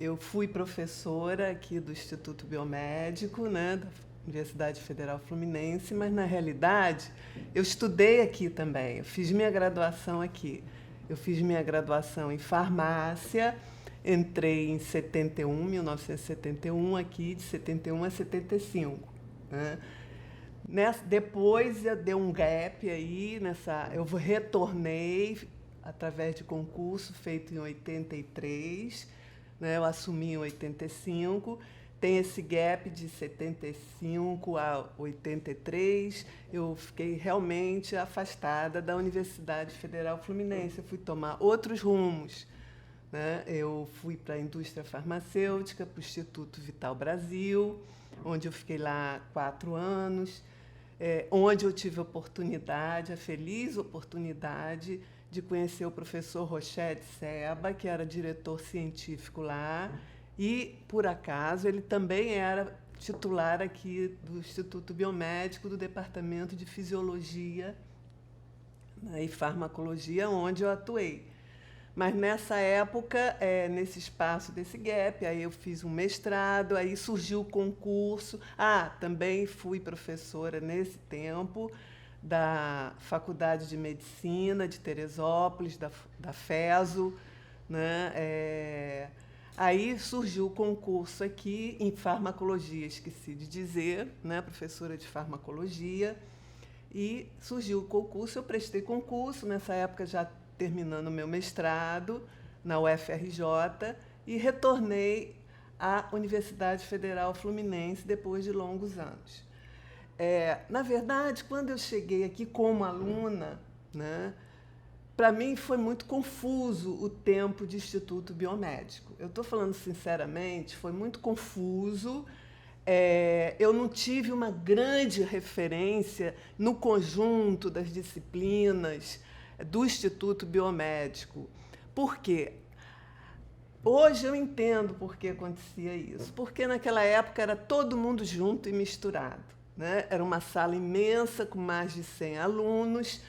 eu fui professora aqui do Instituto Biomédico, né, da Universidade Federal Fluminense, mas, na realidade, eu estudei aqui também. Eu fiz minha graduação aqui. Eu fiz minha graduação em farmácia, entrei em 71, 1971, aqui, de 71 a 75. Né? Depois deu um gap aí, eu retornei através de concurso feito em 83, né? Eu assumi em 85, tem esse gap de 75 a 83, eu fiquei realmente afastada da Universidade Federal Fluminense, eu fui tomar outros rumos. Né? Eu fui para a indústria farmacêutica, para o Instituto Vital Brasil, onde eu fiquei lá 4 anos, onde eu tive a feliz oportunidade de conhecer o professor Rochette Seba, que era diretor científico lá, e, por acaso, ele também era titular aqui do Instituto Biomédico, do Departamento de Fisiologia, né, e Farmacologia, onde eu atuei. Mas, nessa época, nesse espaço desse gap, aí eu fiz um mestrado, aí surgiu o concurso. Também fui professora, nesse tempo, da Faculdade de Medicina de Teresópolis, da FESO. Né? Aí surgiu o concurso aqui em farmacologia, esqueci de dizer, né? Professora de farmacologia. E surgiu o concurso, eu prestei concurso, nessa época já terminando o meu mestrado na UFRJ, e retornei à Universidade Federal Fluminense depois de longos anos. Na verdade, quando eu cheguei aqui como aluna, né, para mim foi muito confuso o tempo de Instituto Biomédico. Eu estou falando sinceramente, foi muito confuso. Eu não tive uma grande referência no conjunto das disciplinas do Instituto Biomédico. Por quê? Hoje eu entendo por que acontecia isso. Porque naquela época era todo mundo junto e misturado. Né? Era uma sala imensa com mais de 100 alunos,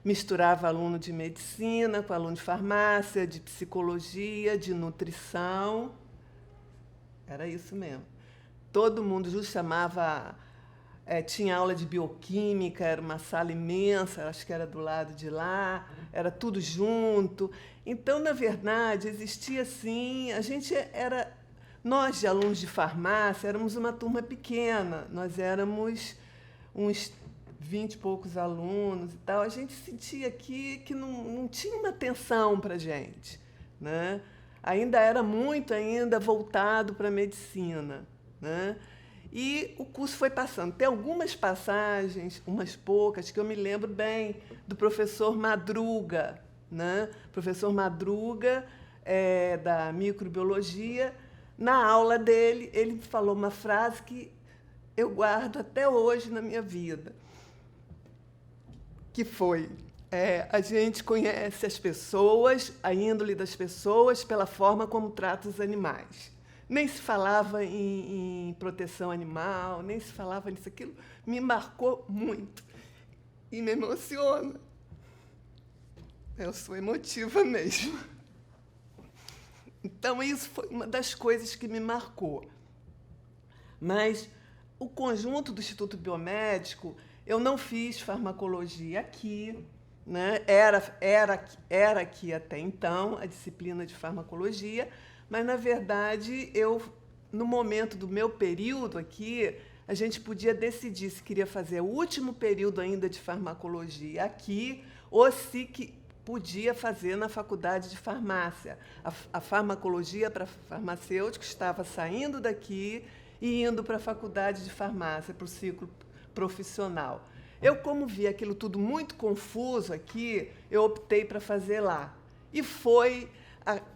misturava aluno de medicina com aluno de farmácia, de psicologia, de nutrição. Era isso mesmo. Todo mundo justo chamava... tinha aula de bioquímica, era uma sala imensa, acho que era do lado de lá, era tudo junto. Então, na verdade, existia assim, nós, de alunos de farmácia, éramos uma turma pequena, nós éramos uns 20 e poucos alunos e tal. A gente sentia aqui que não tinha uma atenção para a gente. Né? Ainda era muito voltado para a medicina. Né? E o curso foi passando. Tem algumas passagens, umas poucas, que eu me lembro bem, do professor Madruga. Né? Professor Madruga, da microbiologia. Na aula dele, ele falou uma frase que eu guardo até hoje na minha vida, que foi: a gente conhece as pessoas, a índole das pessoas, pela forma como trata os animais. Nem se falava em proteção animal, nem se falava nisso, aquilo. Me marcou muito e me emociona. Eu sou emotiva mesmo. Então, isso foi uma das coisas que me marcou. Mas o conjunto do Instituto Biomédico, eu não fiz farmacologia aqui. Né? Era aqui até então a disciplina de farmacologia, mas, na verdade, no momento do meu período aqui, a gente podia decidir se queria fazer o último período ainda de farmacologia aqui ou se podia fazer na faculdade de farmácia. A farmacologia para farmacêuticos estava saindo daqui e indo para a faculdade de farmácia, para o ciclo profissional. Eu, como vi aquilo tudo muito confuso aqui, eu optei para fazer lá. E foi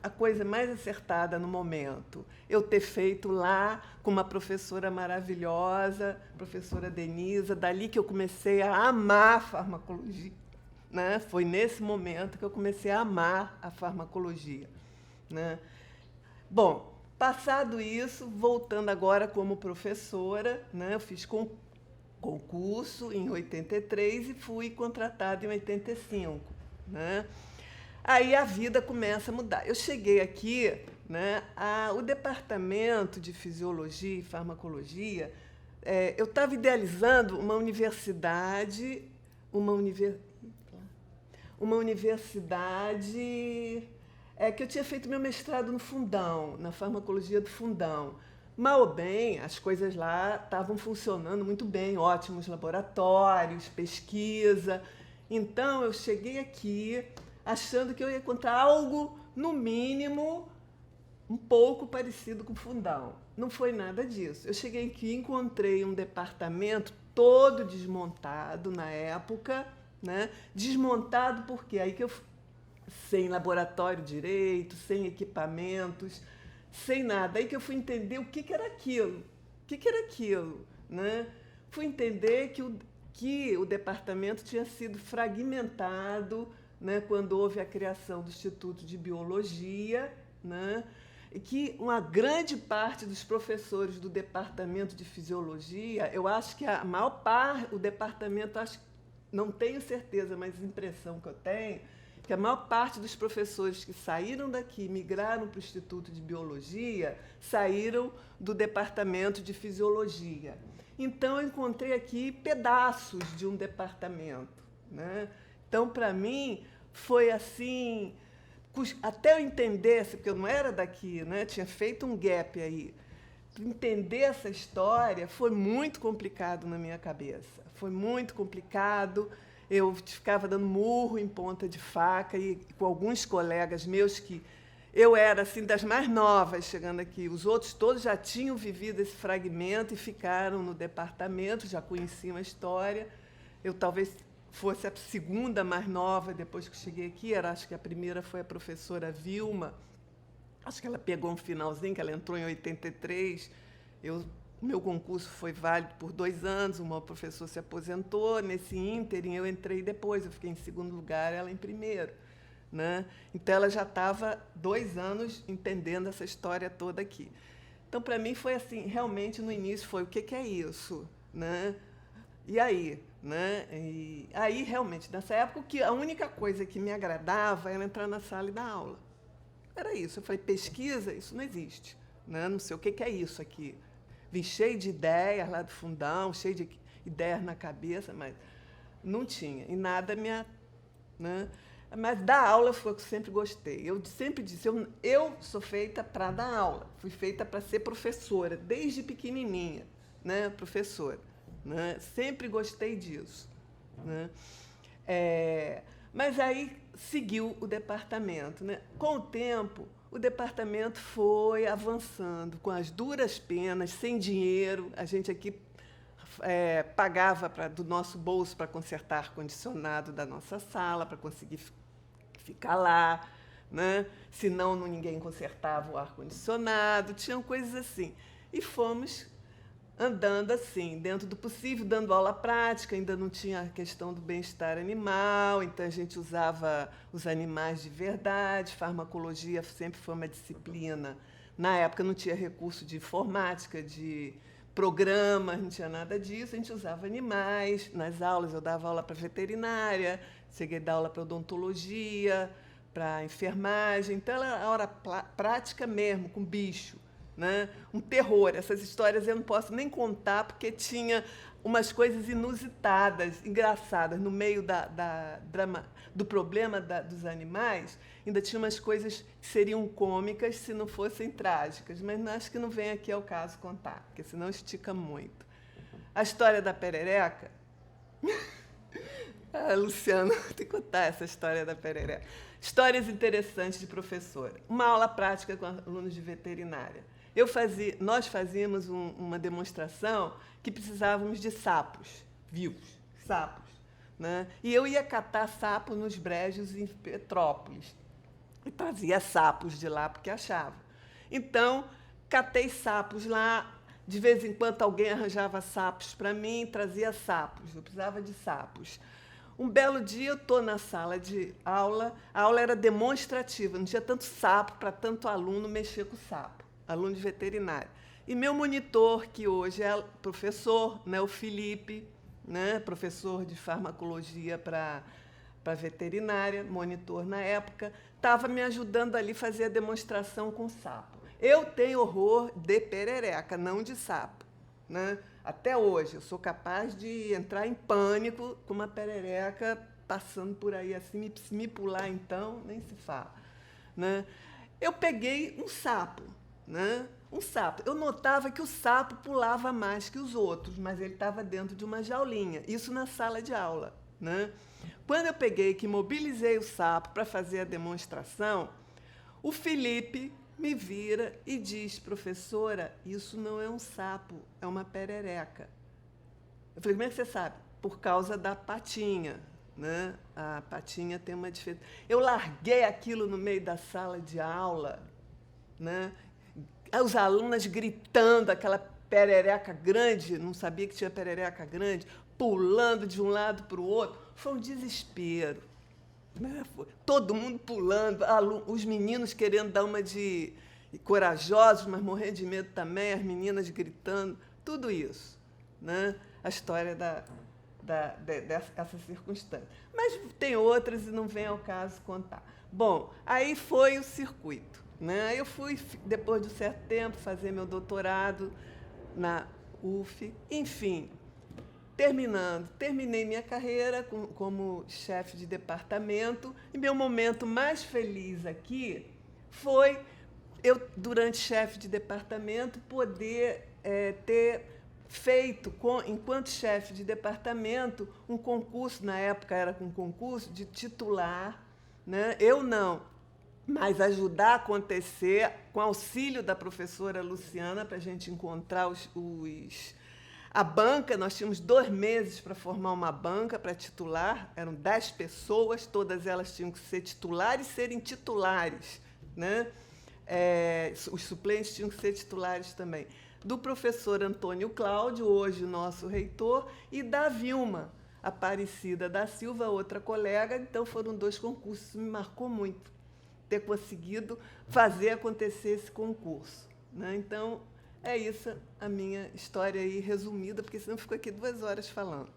a coisa mais acertada no momento. Eu ter feito lá com uma professora maravilhosa, professora Denisa, dali que eu comecei a amar a farmacologia. Né? Foi nesse momento que eu comecei a amar a farmacologia. Né? Bom, passado isso, voltando agora como professora, né? Eu fiz concurso em 83 e fui contratada em 85. Né? Aí a vida começa a mudar. Eu cheguei aqui né, o departamento de fisiologia e farmacologia, eu estava idealizando uma universidade que eu tinha feito meu mestrado no Fundão, na farmacologia do Fundão. Mal ou bem, as coisas lá estavam funcionando muito bem, ótimos laboratórios, pesquisa. Então, eu cheguei aqui achando que eu ia encontrar algo, no mínimo, um pouco parecido com o Fundão. Não foi nada disso. Eu cheguei aqui e encontrei um departamento todo desmontado na época, né? Desmontado porque aí que eu sem laboratório direito, sem equipamentos, sem nada. Aí que eu fui entender o que era aquilo. O que era aquilo, né? Fui entender que o departamento tinha sido fragmentado, né, quando houve a criação do Instituto de Biologia, né, e que uma grande parte dos professores do departamento de Fisiologia, eu acho que a maior parte, o departamento, não tenho certeza, mas a impressão que eu tenho, que a maior parte dos professores que saíram daqui, migraram para o Instituto de Biologia, saíram do departamento de Fisiologia. Então, eu encontrei aqui pedaços de um departamento, né? Então, para mim, foi assim, até eu entender, porque eu não era daqui, né? Tinha feito um gap aí. Entender essa história foi muito complicado na minha cabeça. Foi muito complicado. Eu ficava dando murro em ponta de faca e com alguns colegas meus que eu era assim das mais novas chegando aqui. Os outros todos já tinham vivido esse fragmento e ficaram no departamento, já conheciam a história. Eu talvez fosse a segunda mais nova depois que cheguei aqui. Acho que a primeira foi a professora Vilma. Acho que ela pegou um finalzinho, que ela entrou em 83. Meu concurso foi válido por 2 anos, uma professora se aposentou. Nesse ínterim, eu entrei depois, eu fiquei em segundo lugar, ela em primeiro, né? Então, ela já estava 2 anos entendendo essa história toda aqui. Então, para mim, foi assim, realmente, no início, foi o que é isso, né? E aí? Né? E aí, realmente, nessa época, a única coisa que me agradava era entrar na sala e dar aula. Era isso. Eu falei, pesquisa, isso não existe. Né? Não sei o que é isso aqui. Vim cheio de ideias lá do Fundão, cheio de ideias na cabeça, mas não tinha. E nada me... Né? Mas dar aula foi o que eu sempre gostei. Eu sempre disse, eu sou feita para dar aula. Fui feita para ser professora, desde pequenininha, né? Professora. Né? Sempre gostei disso. Né? Mas aí seguiu o departamento. Né? Com o tempo, o departamento foi avançando, com as duras penas, sem dinheiro. A gente aqui pagava do nosso bolso para consertar ar-condicionado da nossa sala, para conseguir ficar lá. Né? Senão, ninguém consertava o ar-condicionado. Tinham coisas assim. E fomos andando assim, dentro do possível, dando aula prática, ainda não tinha a questão do bem-estar animal, então a gente usava os animais de verdade, farmacologia sempre foi uma disciplina. Na época não tinha recurso de informática, de programas, não tinha nada disso, a gente usava animais. Nas aulas eu dava aula para veterinária, cheguei a dar aula para odontologia, para enfermagem, então era a hora prática mesmo, com bicho. Né? Um terror. Essas histórias eu não posso nem contar, porque tinha umas coisas inusitadas, engraçadas. No meio do problema dos animais, ainda tinha umas coisas que seriam cômicas se não fossem trágicas, mas acho que não vem aqui ao caso contar, porque senão estica muito. A história da perereca... Luciano, tem que contar essa história da perereca. Histórias interessantes de professora. Uma aula prática com alunos de veterinária. Nós fazíamos uma demonstração que precisávamos de sapos vivos, sapos. Né? E eu ia catar sapo nos brejos em Petrópolis. E trazia sapos de lá, porque achava. Então, catei sapos lá. De vez em quando, alguém arranjava sapos para mim, trazia sapos. Eu precisava de sapos. Um belo dia, eu estou na sala de aula. A aula era demonstrativa, não tinha tanto sapo para tanto aluno mexer com o sapo. Aluno de veterinária. E meu monitor, que hoje é professor, né, o Felipe, né, professor de farmacologia para para veterinária, monitor na época, estava me ajudando ali a fazer a demonstração com sapo. Eu tenho horror de perereca, não de sapo, né? Até hoje, eu sou capaz de entrar em pânico com uma perereca passando por aí assim, se me pular então, nem se fala, né? Eu peguei um sapo, né? Um sapo. Eu notava que o sapo pulava mais que os outros, mas ele estava dentro de uma jaulinha. Isso na sala de aula, né? Quando eu peguei que mobilizei o sapo para fazer a demonstração, o Felipe me vira e diz: professora, isso não é um sapo, é uma perereca. Eu falei: como é que você sabe? Por causa da patinha, né? A patinha tem uma diferença. Eu larguei aquilo no meio da sala de aula, né? Os alunos gritando, aquela perereca grande, não sabia que tinha perereca grande, pulando de um lado para o outro. Foi um desespero, né? Todo mundo pulando, os meninos querendo dar uma de corajosos, mas morrendo de medo também, as meninas gritando, tudo isso, né? A história dessa circunstância. Mas tem outras e não vem ao caso contar. Bom, aí foi o circuito, né? Eu fui, depois de um certo tempo, fazer meu doutorado na UF, enfim. Terminei minha carreira como chefe de departamento e meu momento mais feliz aqui foi eu, durante chefe de departamento, poder ter feito, enquanto chefe de departamento, um concurso, na época era um concurso de titular, né? Eu não, mas ajudar a acontecer com auxílio da professora Luciana para a gente encontrar a banca. Nós tínhamos 2 meses para formar uma banca para titular, eram 10 pessoas, todas elas tinham que ser titulares e serem titulares, né? Os suplentes tinham que ser titulares também. Do professor Antônio Cláudio, hoje o nosso reitor, e da Vilma Aparecida da Silva, outra colega. Então foram 2 concursos, isso me marcou muito, ter conseguido fazer acontecer esse concurso, né? Então, é isso a minha história aí resumida, porque senão eu fico aqui 2 horas falando.